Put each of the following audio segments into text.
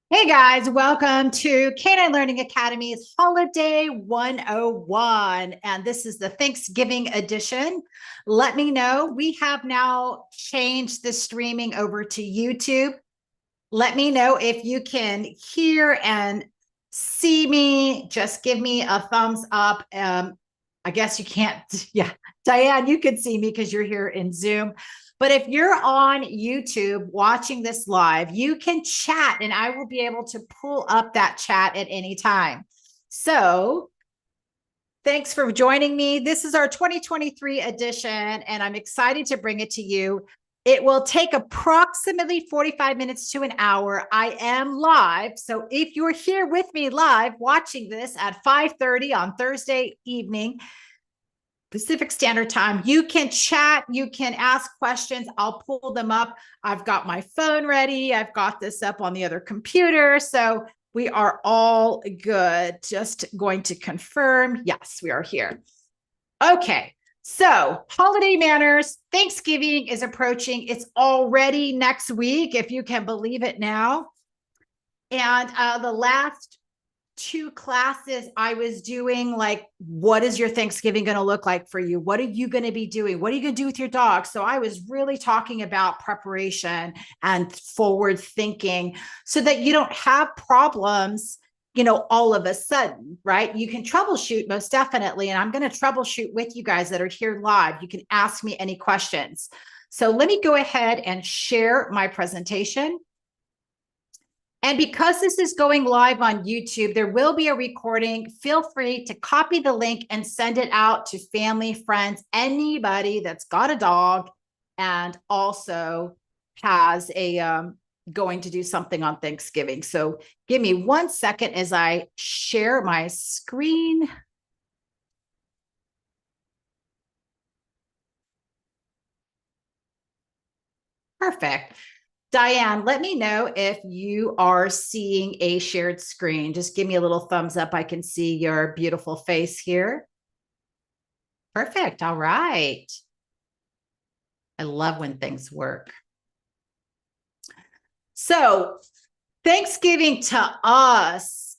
Hey guys, welcome to Canine Learning Academy's Holiday 101. And this is the Thanksgiving edition. Let me know. We have now changed the streaming over to YouTube. Let me know if you can hear and see me. Just give me a thumbs up. I guess you can't. Yeah, Diane, you can see me because you're here in Zoom. But if you're on YouTube watching this live, you can chat and I will be able to pull up that chat at any time. So thanks for joining me. This is our 2023 edition, and I'm excited to bring it to you. It will take approximately 45 minutes to an hour. I am live. So if you're here with me live watching this at 5:30 on Thursday evening, Pacific Standard Time, you can chat, you can ask questions. I'll pull them up. I've got my phone ready. I've got this up on the other computer. So we are all good. Just going to confirm. Yes, we are here. Okay. So, holiday manners, Thanksgiving is approaching. It's already next week, if you can believe it now. And the last two classes I was doing, like, what is your Thanksgiving going to look like for you? What are you going to be doing? What are you going to do with your dog? So I was really talking about preparation and forward thinking so that you don't have problems, all of a sudden, right? You can troubleshoot most definitely. And I'm going to troubleshoot with you guys that are here live. You can ask me any questions. So let me go ahead and share my presentation. And because this is going live on YouTube, there will be a recording. Feel free to copy the link and send it out to family, friends, anybody that's got a dog and also has a going to do something on Thanksgiving. So give me 1 second as I share my screen. Perfect. Diane, let me know if you are seeing a shared screen. Just give me a little thumbs up. I can see your beautiful face here. Perfect. All right. I love when things work. So, Thanksgiving to us,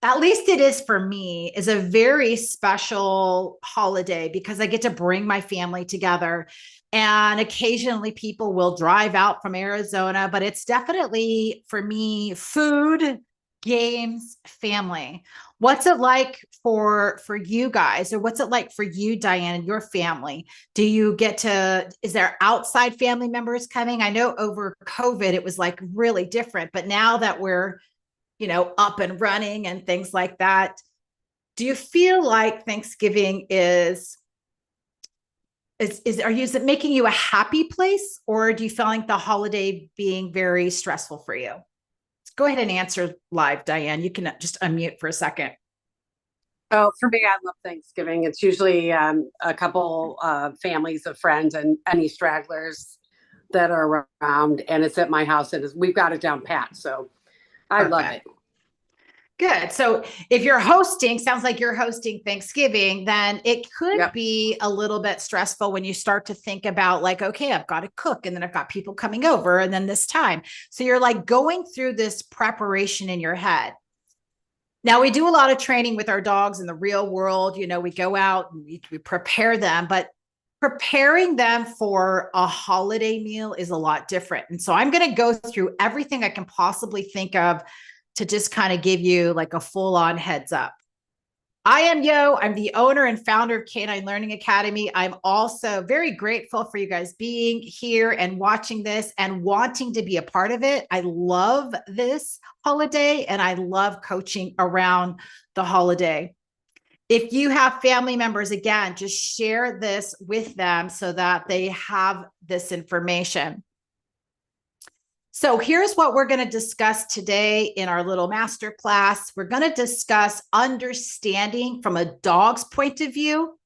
at least it is for me, is a very special holiday because I get to bring my family together. And occasionally people will drive out from Arizona, but it's definitely for me food, games, family. What's it like for you guys, or what's it like for you, Diane, and your family? Do you get to, is there outside family members coming? I know over COVID it was like really different, but now that we're up and running and things like that, do you feel like Thanksgiving is is it making you a happy place, or do you feel like the holiday being very stressful for you? Go ahead and answer live, Diane. You can just unmute for a second. Oh, for me, I love Thanksgiving. It's usually a couple families of friends and any stragglers that are around, and it's at my house, and we've got it down pat. So I love it. Good. So if you're hosting, sounds like you're hosting Thanksgiving, then it could be a little bit stressful when you start to think about like, okay, I've got to cook and then I've got people coming over and then this time. So you're like going through this preparation in your head. Now we do a lot of training with our dogs in the real world. We go out and we prepare them, but preparing them for a holiday meal is a lot different. And so I'm going to go through everything I can possibly think of to just kind of give you like a full-on heads up. I am Yo. I'm the owner and founder of Canine Learning Academy. I'm also very grateful for you guys being here and watching this and wanting to be a part of it. I love this holiday and I love coaching around the holiday. If you have family members, again, just share this with them so that they have this information. So here's what we're going to discuss today in our little masterclass. We're going to discuss understanding from a dog's point of view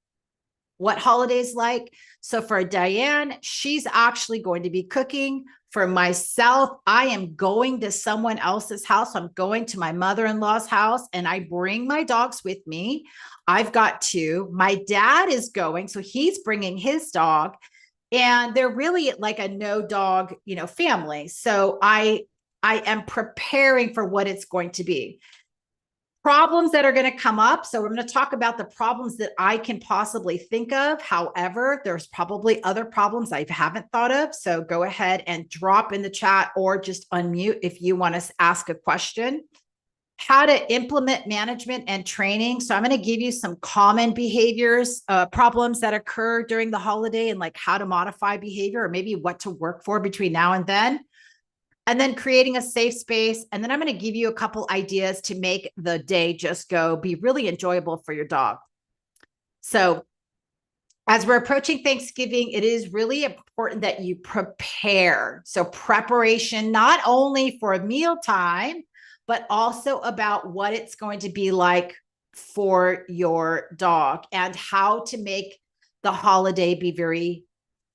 what holidays like. So for Diane, she's actually going to be cooking. For myself, I am going to someone else's house. I'm going to my mother-in-law's house and I bring my dogs with me. I've got two. My dad is going, so he's bringing his dog. And they're really like a no dog, family. So I I am preparing for what it's going to be. Problems that are going to come up. So we're going to talk about the problems that I can possibly think of. However, there's probably other problems I haven't thought of. So go ahead and drop in the chat or just unmute if you want to ask a question. How to implement management and training. So I'm going to give you some common behaviors, problems that occur during the holiday, and like how to modify behavior, or maybe what to work for between now and then. And then creating a safe space. And then I'm going to give you a couple ideas to make the day just be really enjoyable for your dog. So as we're approaching Thanksgiving, it is really important that you prepare. So preparation, not only for mealtime, but also about what it's going to be like for your dog and how to make the holiday be very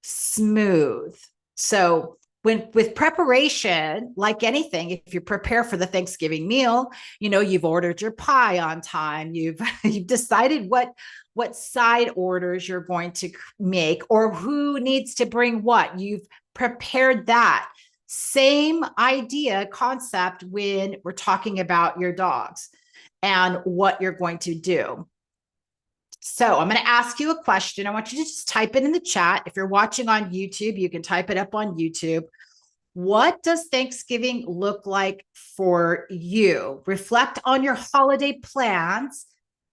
smooth. So with preparation, like anything, if you prepare for the Thanksgiving meal, you've ordered your pie on time, you've decided what side orders you're going to make or who needs to bring what. You've prepared that. Same idea, concept when we're talking about your dogs and what you're going to do. So I'm going to ask you a question. I want you to just type it in the chat. If you're watching on YouTube, you can type it up on YouTube. What does Thanksgiving look like for you? Reflect on your holiday plans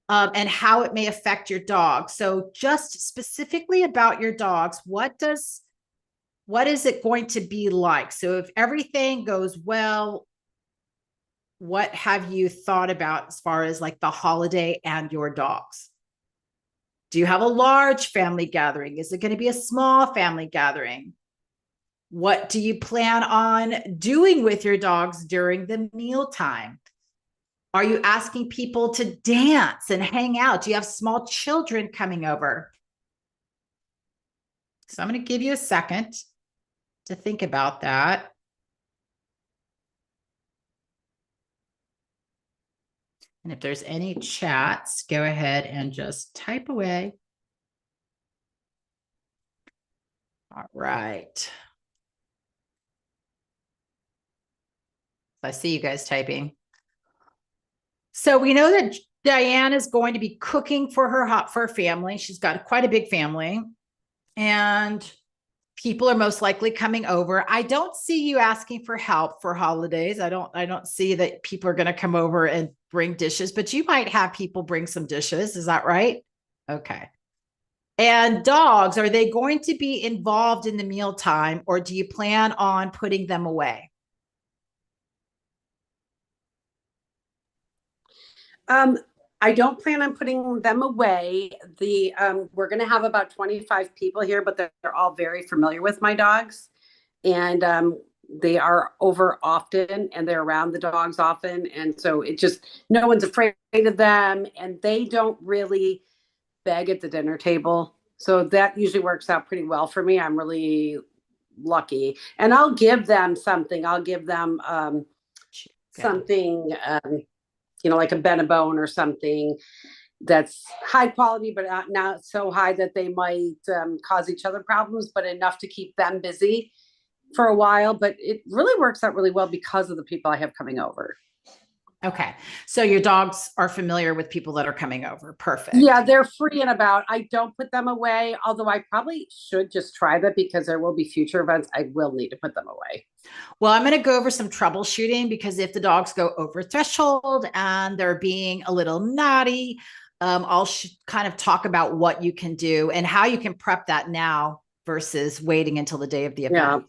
and how it may affect your dog. So just specifically about your dogs, what is it going to be like? So if everything goes well, what have you thought about as far as like the holiday and your dogs? Do you have a large family gathering? Is it going to be a small family gathering? What do you plan on doing with your dogs during the mealtime? Are you asking people to dance and hang out? Do you have small children coming over? So I'm going to give you a second to think about that. And if there's any chats, go ahead and just type away. All right. I see you guys typing. So we know that Diane is going to be cooking for her family. She's got quite a big family, and people are most likely coming over. I don't see you asking for help for holidays. I don't see that people are going to come over and bring dishes, but you might have people bring some dishes. Is that right? Okay. And dogs, are they going to be involved in the mealtime, or do you plan on putting them away? I don't plan on putting them away. We're going to have about 25 people here, but they're all very familiar with my dogs, and they are over often, and they're around the dogs often, and so no one's afraid of them, and they don't really beg at the dinner table. So that usually works out pretty well for me. I'm really lucky, and I'll give them something. I'll give them something. Like a Benebone or something that's high quality, but not so high that they might cause each other problems, but enough to keep them busy for a while. But it really works out really well because of the people I have coming over. Okay. So your dogs are familiar with people that are coming over. Perfect. Yeah, they're free and about. I don't put them away, although I probably should just try that because there will be future events. I will need to put them away. Well, I'm going to go over some troubleshooting, because if the dogs go over threshold and they're being a little naughty, I'll kind of talk about what you can do and how you can prep that now versus waiting until the day of the event.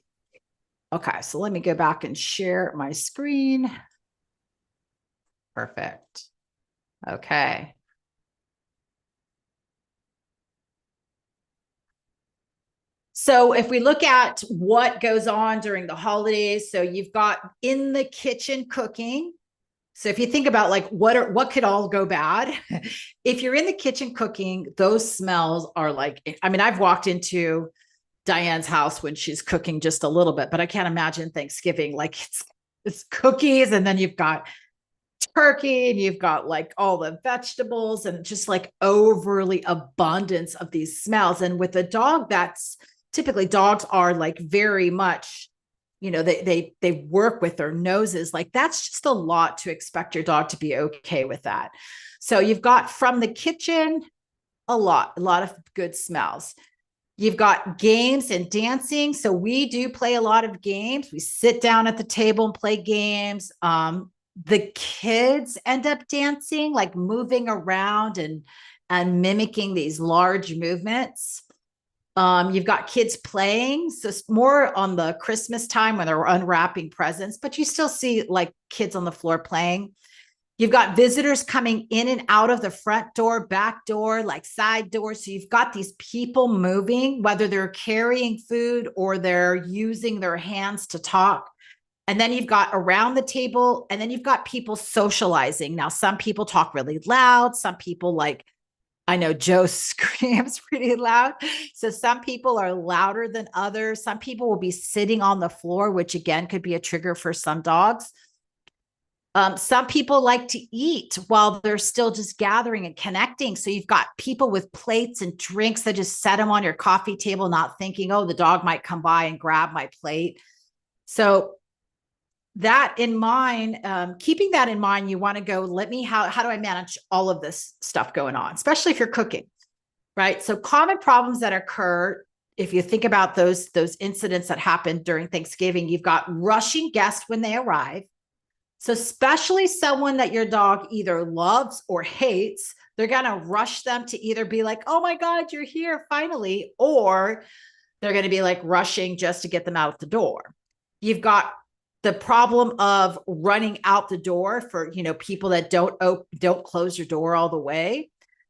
Yeah. Okay. So let me go back and share my screen. Perfect. Okay. So if we look at what goes on during the holidays, so you've got in the kitchen cooking. So if you think about like what could all go bad, if you're in the kitchen cooking, those smells are like, I mean, I've walked into Diane's house when she's cooking just a little bit, but I can't imagine Thanksgiving. Like it's cookies, and then you've got turkey, and you've got like all the vegetables, and just like overly abundance of these smells. And with a dog, that's typically, dogs are like very much they work with their noses. Like that's just a lot to expect your dog to be okay with that. So you've got from the kitchen, a lot of good smells. You've got games and dancing. So we do play a lot of games. We sit down at the table and play games. The kids end up dancing, like moving around and mimicking these large movements. You've got kids playing, so it's more on the Christmas time when they're unwrapping presents, but you still see like kids on the floor playing. You've got visitors coming in and out of the front door, back door, like side door. So you've got these people moving, whether they're carrying food or they're using their hands to talk. And then you've got around the table, and then you've got people socializing. Now, some people talk really loud. Some people, like, I know Joe screams pretty loud. So some people are louder than others. Some people will be sitting on the floor, which again could be a trigger for some dogs. Some people like to eat while they're still just gathering and connecting. So you've got people with plates and drinks that just set them on your coffee table, not thinking, oh, the dog might come by and grab my plate. So that in mind, keeping that in mind, you want to go, how do I manage all of this stuff going on, especially if you're cooking, right? So common problems that occur, if you think about those incidents that happen during Thanksgiving, you've got rushing guests when they arrive. So especially someone that your dog either loves or hates, they're going to rush them to either be like, oh my God, you're here finally, or they're going to be like rushing just to get them out the door. You've got the problem of running out the door for, people that don't close your door all the way.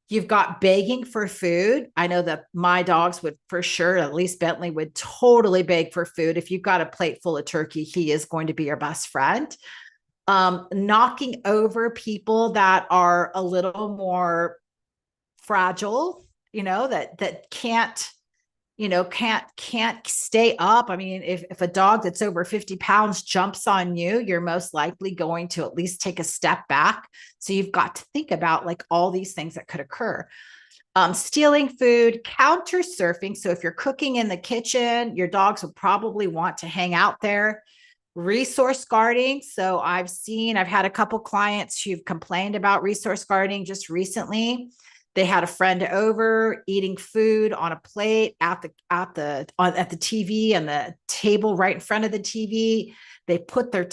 You've got begging for food. I know that my dogs would for sure, at least Bentley would totally beg for food. If you've got a plate full of turkey, he is going to be your best friend. Knocking over people that are a little more fragile, that can't stay up. I mean, if a dog that's over 50 pounds jumps on you, you're most likely going to at least take a step back. So you've got to think about like all these things that could occur. Stealing food, counter surfing. So if you're cooking in the kitchen, your dogs will probably want to hang out there. Resource guarding. So I've had a couple clients who've complained about resource guarding just recently. They had a friend over eating food on a plate at the TV and the table right in front of the TV. They put their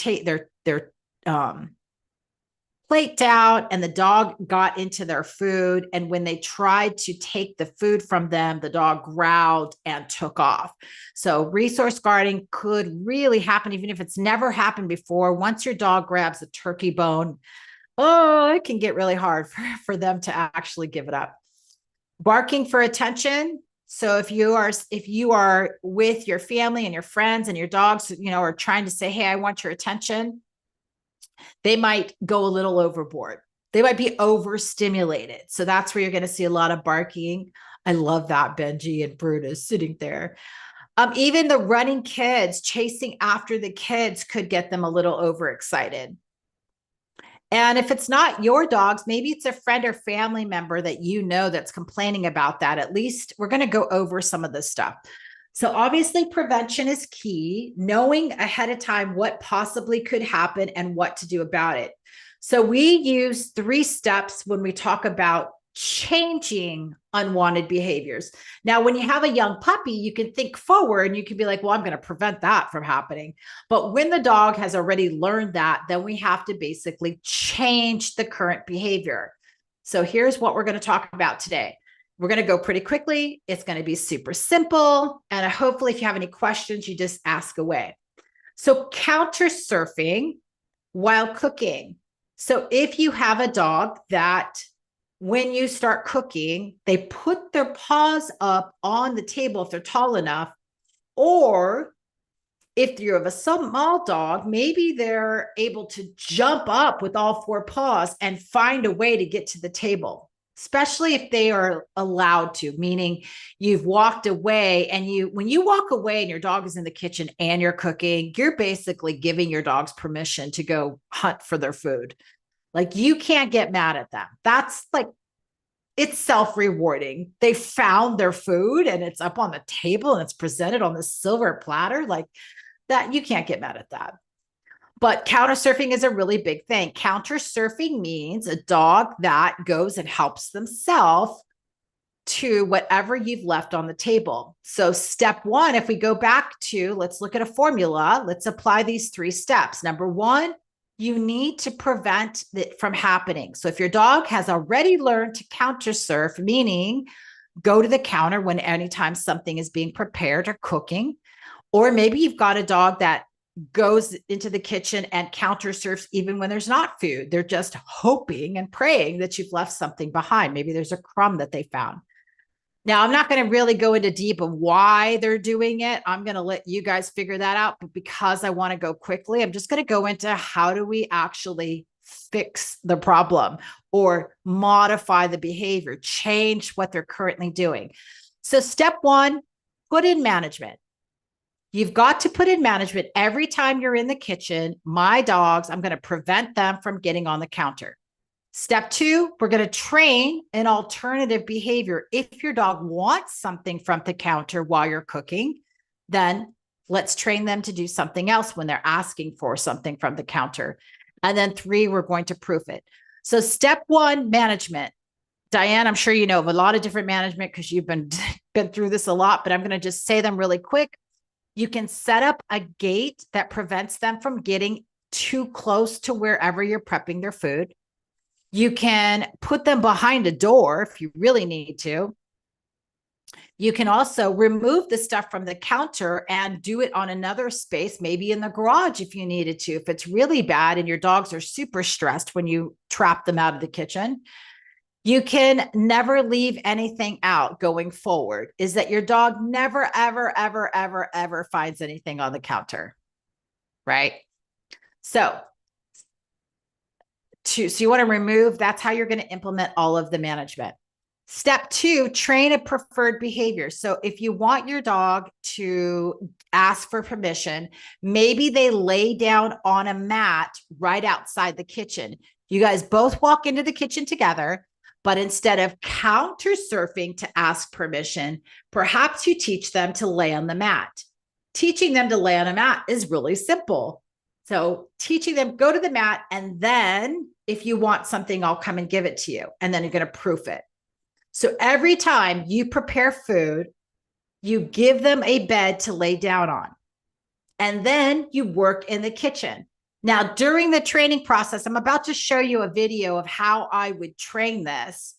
plate down, and the dog got into their food. And when they tried to take the food from them, the dog growled and took off. So resource guarding could really happen, even if it's never happened before. Once your dog grabs a turkey bone, it can get really hard for them to actually give it up. Barking for attention. So if you are with your family and your friends and your dogs, are trying to say, hey, I want your attention, they might go a little overboard. They might be overstimulated. So that's where you're going to see a lot of barking. I love that Benji and Brutus sitting there. Even the running kids, chasing after the kids could get them a little overexcited. And if it's not your dogs, maybe it's a friend or family member that that's complaining about that. At least we're going to go over some of this stuff. So obviously prevention is key, knowing ahead of time what possibly could happen and what to do about it. So we use 3 steps when we talk about changing unwanted behaviors. Now, when you have a young puppy, you can think forward and you can be like, well, I'm going to prevent that from happening. But when the dog has already learned that, then we have to basically change the current behavior. So here's what we're going to talk about today. We're going to go pretty quickly. It's going to be super simple. And hopefully if you have any questions, you just ask away. So counter surfing while cooking. So if you have a dog that when you start cooking, they put their paws up on the table if they're tall enough, or if you have a small dog, maybe they're able to jump up with all 4 paws and find a way to get to the table, especially if they are allowed to, meaning you've walked away and when you walk away and your dog is in the kitchen and you're cooking, you're basically giving your dogs permission to go hunt for their food. Like you can't get mad at them. That's like, it's self-rewarding. They found their food and it's up on the table and it's presented on the silver platter. Like That you can't get mad at that. But counter surfing is a really big thing. Counter surfing means a dog that goes and helps themselves to whatever you've left on the table. So step one, if we go back to, let's look at a formula. Let's apply these 3 steps. Number 1, you need to prevent it from happening. So if your dog has already learned to counter surf, meaning go to the counter when anytime something is being prepared or cooking, or maybe you've got a dog that goes into the kitchen and counter surfs even when there's not food. They're just hoping and praying that you've left something behind. Maybe there's a crumb that they found. Now, I'm not going to really go into deep of why they're doing it. I'm going to let you guys figure that out. But because I want to go quickly, I'm just going to go into how do we actually fix the problem or modify the behavior, change what they're currently doing. So step 1, put in management. You've got to put in management every time you're in the kitchen. My dogs, I'm going to prevent them from getting on the counter. Step 2, we're going to train an alternative behavior. If your dog wants something from the counter while you're cooking, then let's train them to do something else when they're asking for something from the counter. And then 3, we're going to proof it. So step 1, management. Diane, I'm sure you know of a lot of different management because you've been through this a lot, but I'm going to just say them really quick. You can set up a gate that prevents them from getting too close to wherever you're prepping their food. You can put them behind a door if you really need to. You can also remove the stuff from the counter and do it on another space, maybe in the garage if you needed to. If it's really bad and your dogs are super stressed when you trap them out of the kitchen, you can never leave anything out going forward, is that your dog never, ever, ever, ever, ever finds anything on the counter, right? So you want to remove, that's how you're going to implement all of the management. Step 2, train a preferred behavior. So if you want your dog to ask for permission, maybe they lay down on a mat right outside the kitchen. You guys both walk into the kitchen together, but instead of counter surfing to ask permission, perhaps you teach them to lay on the mat. Teaching them to lay on a mat is really simple. So teaching them, go to the mat, and then if you want something, I'll come and give it to you. And then you're going to proof it. So every time you prepare food, you give them a bed to lay down on. And then you work in the kitchen. Now, during the training process, I'm about to show you a video of how I would train this.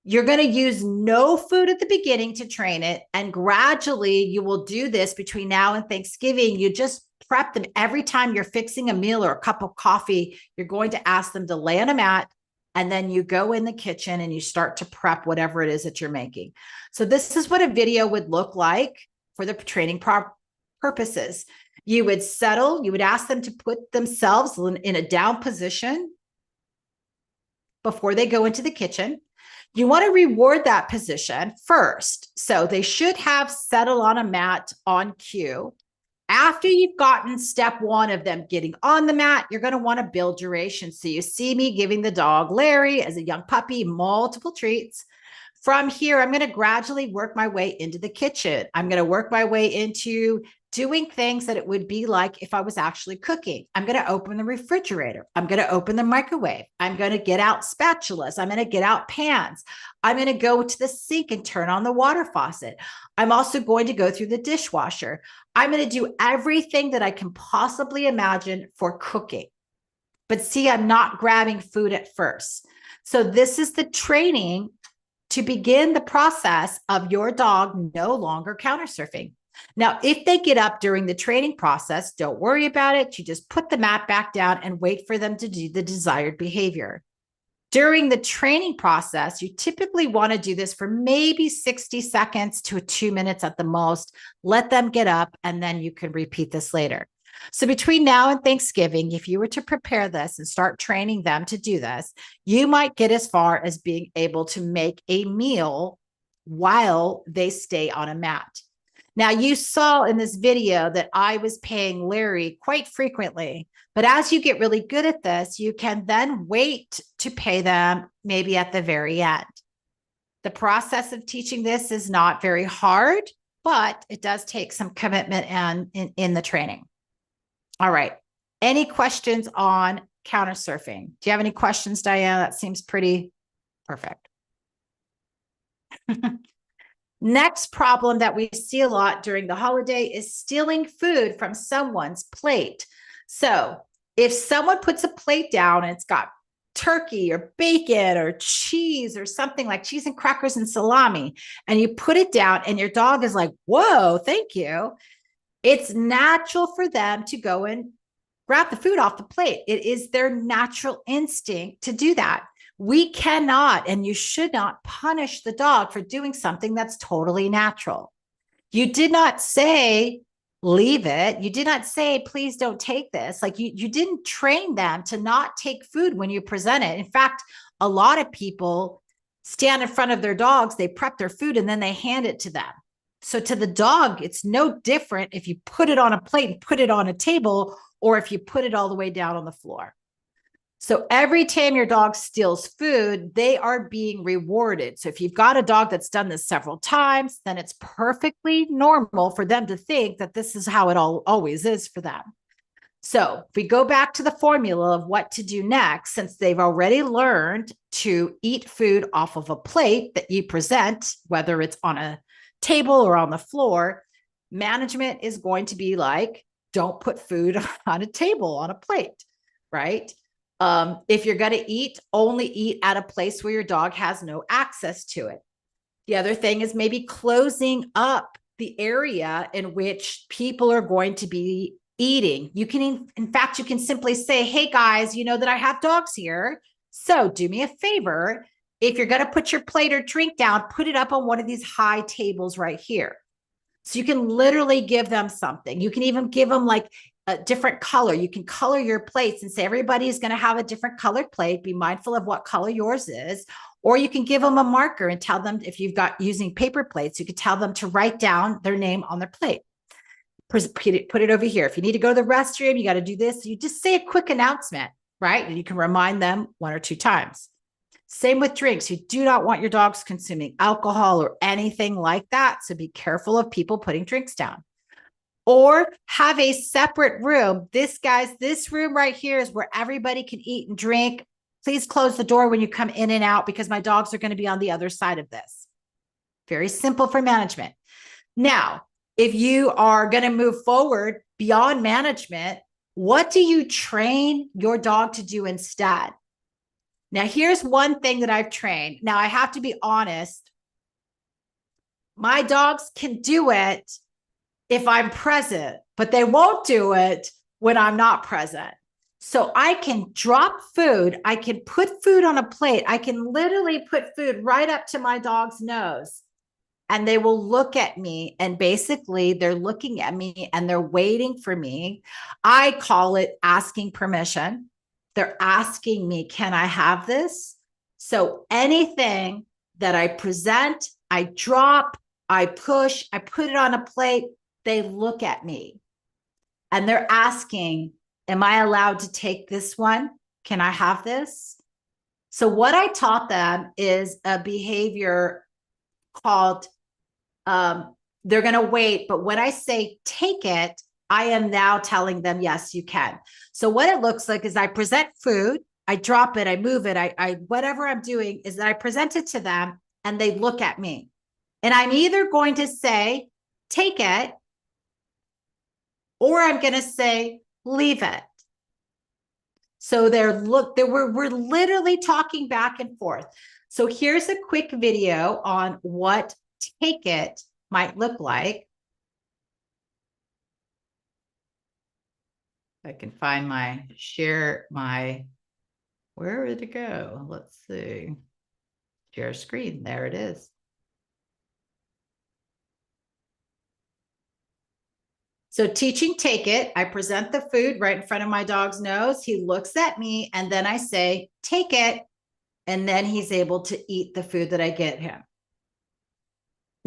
You're going to use no food at the beginning to train it. And gradually you will do this between now and Thanksgiving. You just prep them every time you're fixing a meal or a cup of coffee. You're going to ask them to lay on a mat. And then you go in the kitchen and you start to prep whatever it is that you're making. So this is what a video would look like for the training purposes. You would settle, you would ask them to put themselves in a down position before they go into the kitchen. You want to reward that position first. So they should have settled on a mat on cue. After you've gotten step 1 of them getting on the mat, you're going to want to build duration. So you see me giving the dog Larry as a young puppy multiple treats. From here, I'm going to gradually work my way into the kitchen. I'm going to work my way into doing things that it would be like if I was actually cooking. I'm going to open the refrigerator. I'm going to open the microwave. I'm going to get out spatulas. I'm going to get out pans. I'm going to go to the sink and turn on the water faucet. I'm also going to go through the dishwasher. I'm going to do everything that I can possibly imagine for cooking. But see, I'm not grabbing food at first. So this is the training to begin the process of your dog no longer counter surfing. Now, if they get up during the training process, don't worry about it. You just put the mat back down and wait for them to do the desired behavior. During the training process, you typically want to do this for maybe 60 seconds to 2 minutes at the most. Let them get up, and then you can repeat this later. So between now and Thanksgiving, if you were to prepare this and start training them to do this, you might get as far as being able to make a meal while they stay on a mat. Now, you saw in this video that I was paying Larry quite frequently, but as you get really good at this, you can then wait to pay them maybe at the very end. The process of teaching this is not very hard. but it does take some commitment and in the training. All right. Any questions on counter surfing? Do you have any questions, Diana? That seems pretty perfect. Next problem that we see a lot during the holiday is stealing food from someone's plate. So if someone puts a plate down and it's got turkey or bacon or cheese or something like cheese and crackers and salami, and you put it down and your dog is like, whoa, thank you. It's natural for them to go and grab the food off the plate. It is their natural instinct to do that. We cannot, and you should not punish the dog for doing something that's totally natural. You did not say, leave it. You did not say, please don't take this. Like you didn't train them to not take food when you present it. In fact, a lot of people stand in front of their dogs, they prep their food, and then they hand it to them. So to the dog, it's no different if you put it on a plate and put it on a table, or if you put it all the way down on the floor. So every time your dog steals food, they are being rewarded. So if you've got a dog that's done this several times, then it's perfectly normal for them to think that this is how it always is for them. So if we go back to the formula of what to do next, since they've already learned to eat food off of a plate that you present, whether it's on a table or on the floor, management is going to be like, don't put food on a table, on a plate, right? If you're going to eat, only eat at a place where your dog has no access to it. The other thing is maybe closing up the area in which people are going to be eating. You can, in fact, you can simply say, hey guys, you know that I have dogs here. So do me a favor. If you're going to put your plate or drink down, put it up on one of these high tables right here. So you can literally give them something. You can even give them like a different color. You can color your plates and say, everybody is going to have a different colored plate. Be mindful of what color yours is. Or you can give them a marker and tell them, if you've got using paper plates, you could tell them to write down their name on their plate. Put it over here. If you need to go to the restroom, you got to do this. You just say a quick announcement, right? And you can remind them 1 or 2 times. Same with drinks. You do not want your dogs consuming alcohol or anything like that. So be careful of people putting drinks down. Or have a separate room. This room right here is where everybody can eat and drink. Please close the door when you come in and out because my dogs are going to be on the other side of this. Very simple for management. Now, if you are going to move forward beyond management, what do you train your dog to do instead? Now, here's one thing that I've trained. Now, I have to be honest. My dogs can do it if I'm present, but they won't do it when I'm not present. So I can drop food. I can put food on a plate. I can literally put food right up to my dog's nose, and they will look at me, and basically they're looking at me and they're waiting for me. I call it asking permission. They're asking me, can I have this? So anything that I present, I drop, I push, I put it on a plate, they look at me and they're asking, am I allowed to take this one? Can I have this? So what I taught them is a behavior called, they're going to wait. But when I say take it, I am now telling them, yes, you can. So what it looks like is I present food, I drop it, I move it, I whatever I'm doing is that I present it to them and they look at me. And I'm either going to say, take it, or I'm going to say, leave it. So we're literally talking back and forth. So here's a quick video on what take it might look like. I can find where did it go? Let's see. Share screen. There it is. So teaching take it, I present the food right in front of my dog's nose. He looks at me and then I say, take it. And then he's able to eat the food that I get him.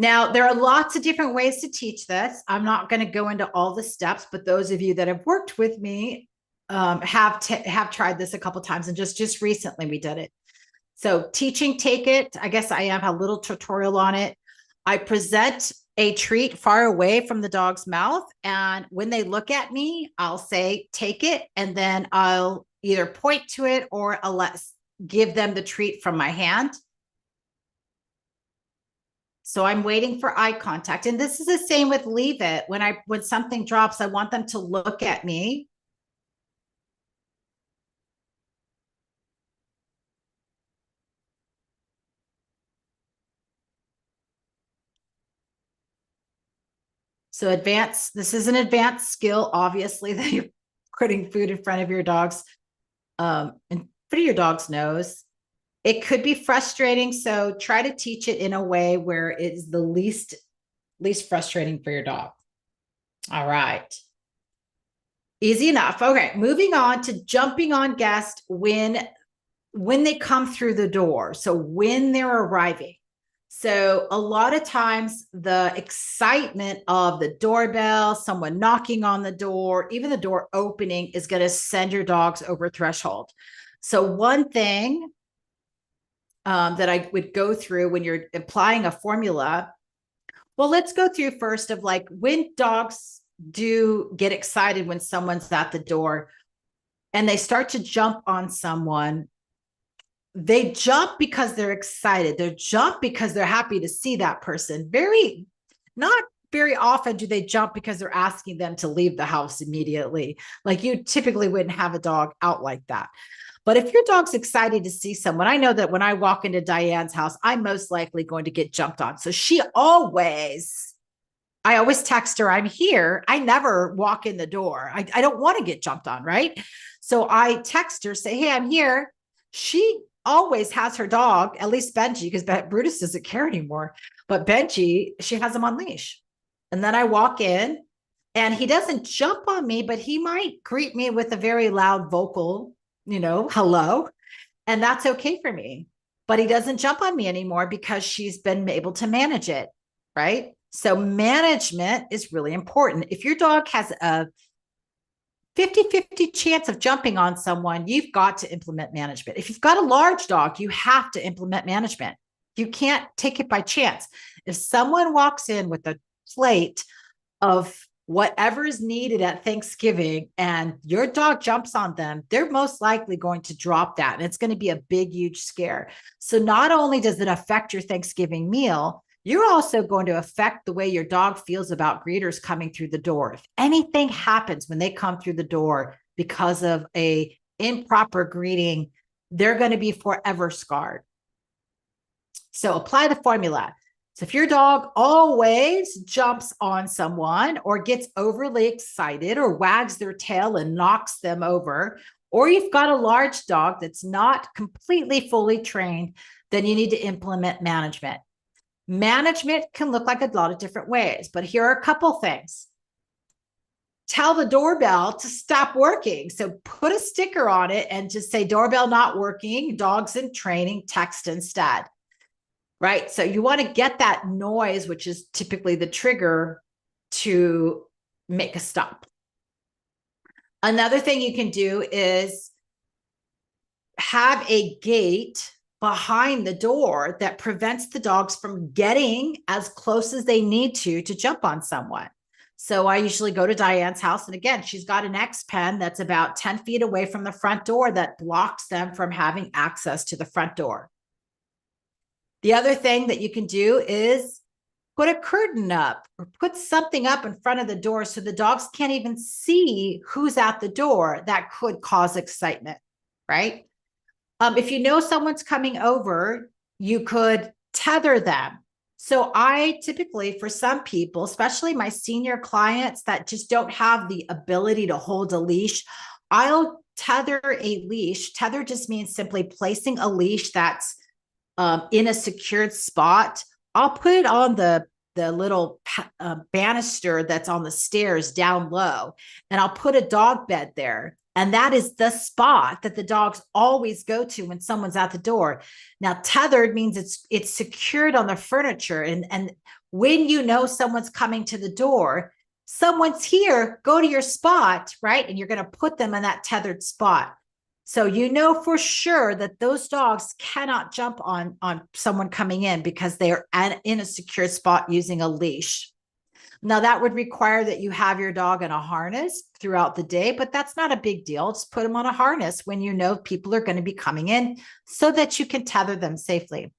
Now, there are lots of different ways to teach this. I'm not going to go into all the steps, but those of you that have worked with me have tried this a couple of times, and just recently we did it. So teaching take it, I guess I have a little tutorial on it. I present a treat far away from the dog's mouth. And when they look at me, I'll say, take it. And then I'll either point to it or I'll give them the treat from my hand. So I'm waiting for eye contact. And this is the same with leave it. When something drops, I want them to look at me. So this is an advanced skill, obviously, that you're putting food in front of your dog's, in front of your dog's nose. It could be frustrating. So try to teach it in a way where it is the least frustrating for your dog. All right. Easy enough. Okay. Moving on to jumping on guests when they come through the door. So when they're arriving. So a lot of times the excitement of the doorbell, someone knocking on the door, even the door opening is going to send your dogs over threshold. So one thing that I would go through when you're applying a formula, well, let's go through first of like when dogs do get excited when someone's at the door and they start to jump on someone. They jump because they're excited. They jump because they're happy to see that person. Not very often do they jump because they're asking them to leave the house immediately. Like you typically wouldn't have a dog out like that. But if your dog's excited to see someone, I know that when I walk into Diane's house, I'm most likely going to get jumped on. So I always text her, I'm here. I never walk in the door. I don't want to get jumped on, right? So I text her, say, hey, I'm here. She always has her dog, at least Benji, because Brutus doesn't care anymore. But Benji, she has him on leash. And then I walk in and he doesn't jump on me, but he might greet me with a very loud vocal, hello. And that's okay for me. But he doesn't jump on me anymore because she's been able to manage it, right? So management is really important. If your dog has a 50-50 chance of jumping on someone, you've got to implement management. If you've got a large dog, you have to implement management. You can't take it by chance. If someone walks in with a plate of whatever is needed at Thanksgiving and your dog jumps on them, they're most likely going to drop that. And it's going to be a big, huge scare. So not only does it affect your Thanksgiving meal, you're also going to affect the way your dog feels about greeters coming through the door. If anything happens when they come through the door because of a improper greeting, they're going to be forever scarred. So apply the formula. So if your dog always jumps on someone or gets overly excited or wags their tail and knocks them over, or you've got a large dog that's not completely fully trained, then you need to implement management. Management can look like a lot of different ways, but here are a couple things. Tell the doorbell to stop working. So put a sticker on it and just say doorbell not working, dogs in training, text instead. Right? So you want to get that noise, which is typically the trigger, to make a stop. Another thing you can do is have a gate behind the door that prevents the dogs from getting as close as they need to jump on someone. So I usually go to Diane's house. And again, she's got an X pen that's about 10 feet away from the front door that blocks them from having access to the front door. The other thing that you can do is put a curtain up or put something up in front of the door so the dogs can't even see who's at the door. That could cause excitement, right? If you know someone's coming over, you could tether them. So I typically, for some people, especially my senior clients that just don't have the ability to hold a leash, I'll tether a leash. Tether just means simply placing a leash that's in a secured spot. I'll put it on the little banister that's on the stairs down low, and I'll put a dog bed there. And that is the spot that the dogs always go to when someone's at the door. Now, tethered means it's secured on the furniture. And when you know someone's coming to the door, someone's here, go to your spot, right? And you're going to put them in that tethered spot. So you know for sure that those dogs cannot jump on someone coming in because they are in a secure spot using a leash. Now that would require that you have your dog in a harness throughout the day, but that's not a big deal. Just put them on a harness when you know people are going to be coming in so that you can tether them safely.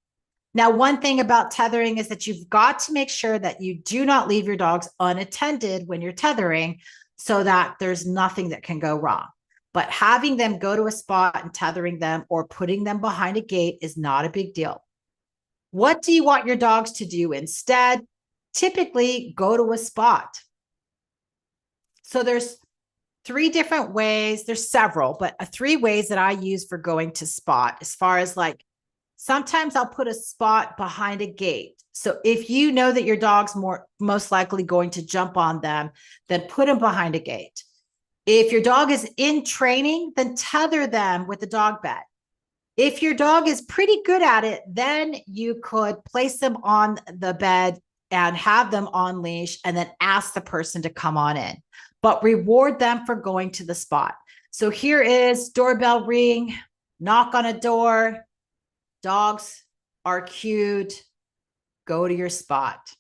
Now, one thing about tethering is that you've got to make sure that you do not leave your dogs unattended when you're tethering so that there's nothing that can go wrong. But having them go to a spot and tethering them or putting them behind a gate is not a big deal. What do you want your dogs to do instead? Typically, go to a spot. So there's three different ways. There's several, but three ways that I use for going to spot as far as like, sometimes I'll put a spot behind a gate. So if you know that your dog's most likely going to jump on them, then put them behind a gate. If your dog is in training, then tether them with a dog bed. If your dog is pretty good at it, then you could place them on the bed and have them on leash and then ask the person to come on in, but reward them for going to the spot. So here is doorbell ring, knock on a door, dogs are cued, go to your spot,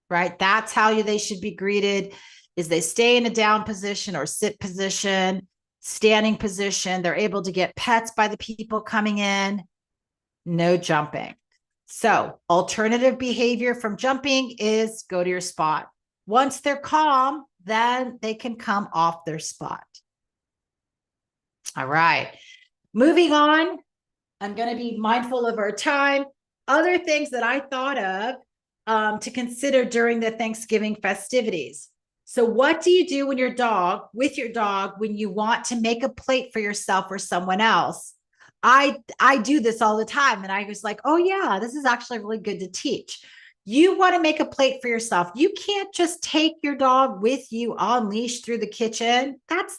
right? That's how they should be greeted, is they stay in a down position or sit position, standing position. They're able to get pets by the people coming in, no jumping. So alternative behavior from jumping is go to your spot. Once they're calm, then they can come off their spot. All right, moving on. I'm going to be mindful of our time. Other things that I thought of to consider during the Thanksgiving festivities. So what do you do with your dog, when you want to make a plate for yourself or someone else? I do this all the time. And I was like, oh yeah, this is actually really good to teach. You want to make a plate for yourself. You can't just take your dog with you on leash through the kitchen. That's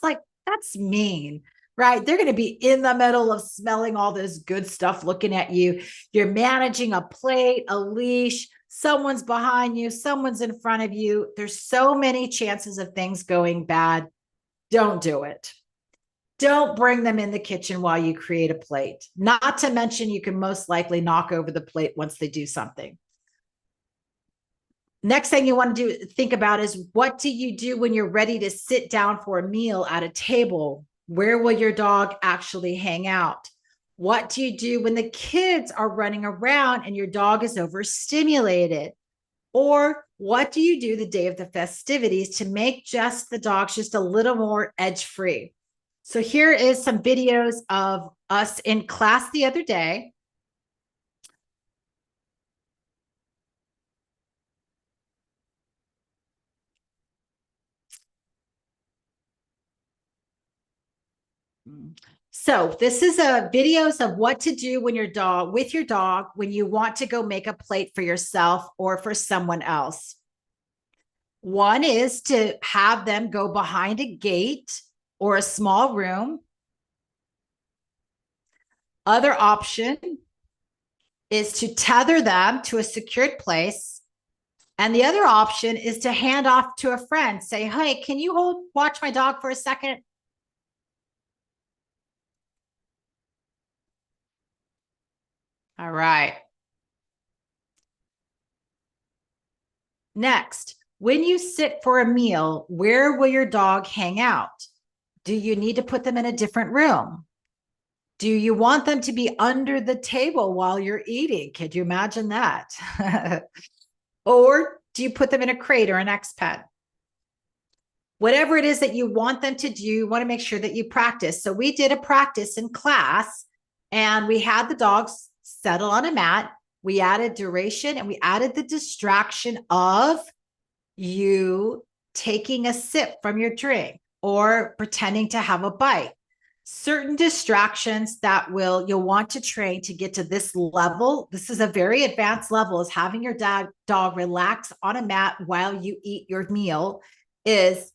mean, right? They're going to be in the middle of smelling all this good stuff, looking at you. You're managing a plate, a leash, someone's behind you, someone's in front of you. There's so many chances of things going bad. Don't do it. Don't bring them in the kitchen while you create a plate. Not to mention, you can most likely knock over the plate once they do something. Next thing you want to think about is, what do you do when you're ready to sit down for a meal at a table? Where will your dog actually hang out? What do you do when the kids are running around and your dog is overstimulated? Or what do you do the day of the festivities to make the dogs just a little more edge-free? So here is some videos of us in class the other day. So this is videos of what to do when your dog when you want to go make a plate for yourself or for someone else. One is to have them go behind a gate or a small room. Other option is to tether them to a secured place. And the other option is to hand off to a friend. Say, hey, can you watch my dog for a second? All right. Next, when you sit for a meal, where will your dog hang out? Do you need to put them in a different room? Do you want them to be under the table while you're eating? Could you imagine that? Or do you put them in a crate or an X-Pen? Whatever it is that you want them to do, you want to make sure that you practice. So we did a practice in class and we had the dogs settle on a mat. We added duration and we added the distraction of you taking a sip from your drink or pretending to have a bite. Certain distractions that you'll want to train to get to this level. This is a very advanced level, is having your dog relax on a mat while you eat your meal, is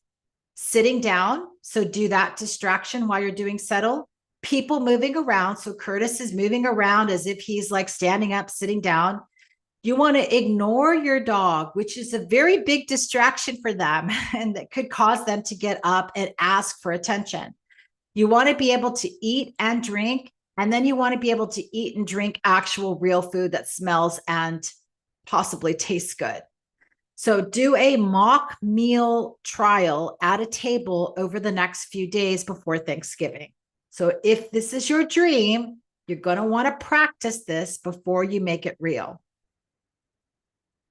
sitting down. So do that distraction while you're doing settle. People moving around. So Curtis is moving around as if he's like standing up, sitting down. You want to ignore your dog, which is a very big distraction for them and that could cause them to get up and ask for attention. You want to be able to eat and drink, and then you want to be able to eat and drink actual real food that smells and possibly tastes good. So do a mock meal trial at a table over the next few days before Thanksgiving. So if this is your dream, you're going to want to practice this before you make it real.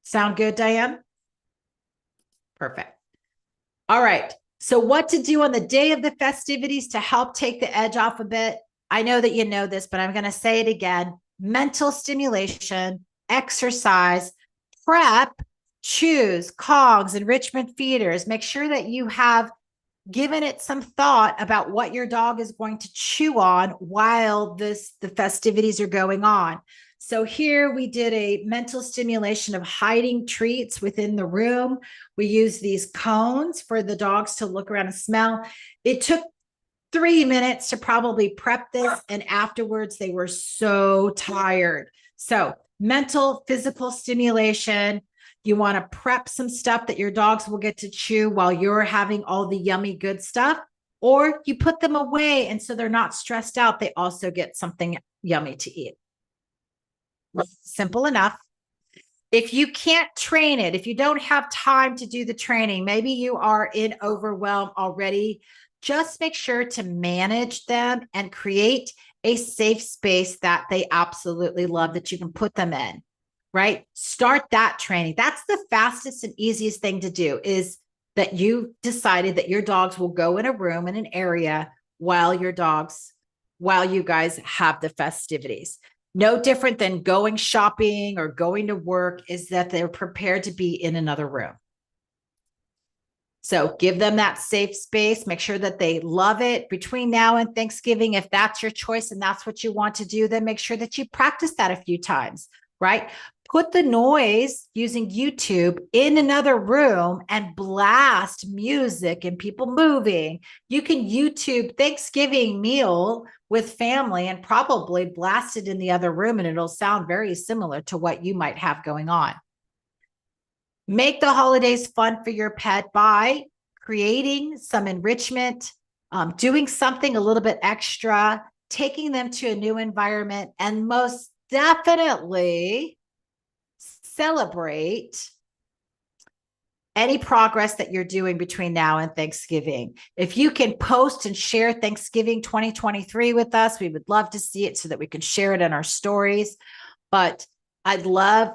Sound good, Diane? Perfect. All right. So what to do on the day of the festivities to help take the edge off a bit? I know that you know this, but I'm going to say it again. Mental stimulation, exercise, prep, choose, cogs, enrichment feeders. Make sure that you have given it some thought about what your dog is going to chew on while the festivities are going on. So here we did a mental stimulation of hiding treats within the room. We used these cones for the dogs to look around and smell. It took 3 minutes to probably prep this, and afterwards they were so tired. So mental, physical stimulation. You want to prep some stuff that your dogs will get to chew while you're having all the yummy good stuff, or you put them away, and so they're not stressed out. They also get something yummy to eat. Simple enough. If you can't train it, if you don't have time to do the training, maybe you are in overwhelm already, just make sure to manage them and create a safe space that they absolutely love that you can put them in, right? Start that training. That's the fastest and easiest thing to do, is that you decided that your dogs will go in a room, in an area, while you guys have the festivities. No different than going shopping or going to work, is that they're prepared to be in another room. So give them that safe space. Make sure that they love it between now and Thanksgiving. If that's your choice and that's what you want to do, then make sure that you practice that a few times, right? Put the noise using YouTube in another room and blast music and people moving. You can YouTube Thanksgiving meal with family and probably blast it in the other room, and it'll sound very similar to what you might have going on. Make the holidays fun for your pet by creating some enrichment, doing something a little bit extra, taking them to a new environment, and most definitely celebrate any progress that you're doing between now and Thanksgiving. If you can post and share Thanksgiving 2023 with us, we would love to see it so that we can share it in our stories. But I'd love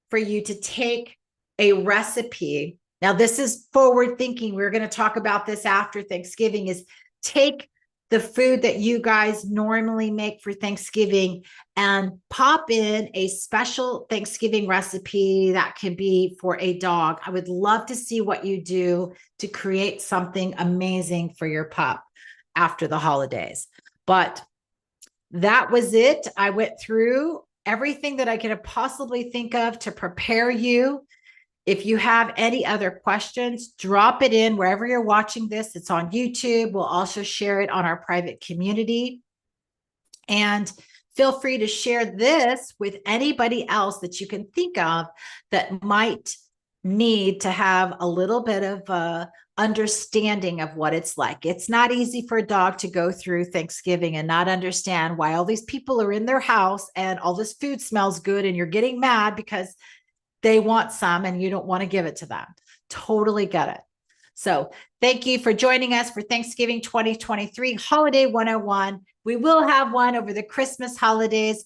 for you to take a recipe. Now, this is forward thinking. We're going to talk about this after Thanksgiving. Is take the food that you guys normally make for Thanksgiving and pop in a special Thanksgiving recipe that can be for a dog. I would love to see what you do to create something amazing for your pup after the holidays. But that was it. I went through everything that I could possibly think of to prepare you. If you have any other questions, drop it in wherever you're watching this. It's on YouTube. We'll also share it on our private community. And feel free to share this with anybody else that you can think of that might need to have a little bit of understanding of what it's like. It's not easy for a dog to go through Thanksgiving and not understand why all these people are in their house and all this food smells good, and you're getting mad because they want some and you don't want to give it to them. Totally get it. So thank you for joining us for Thanksgiving 2023 Holiday 101. We will have one over the Christmas holidays,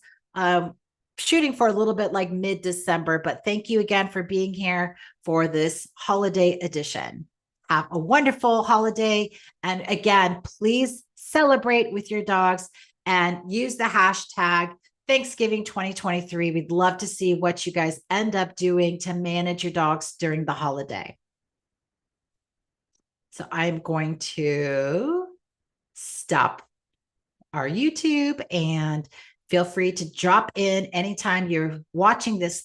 shooting for a little bit like mid-December, but thank you again for being here for this holiday edition. Have a wonderful holiday. And again, please celebrate with your dogs and use the hashtag Thanksgiving 2023. We'd love to see what you guys end up doing to manage your dogs during the holiday. So I'm going to stop our YouTube, and feel free to drop in anytime you're watching this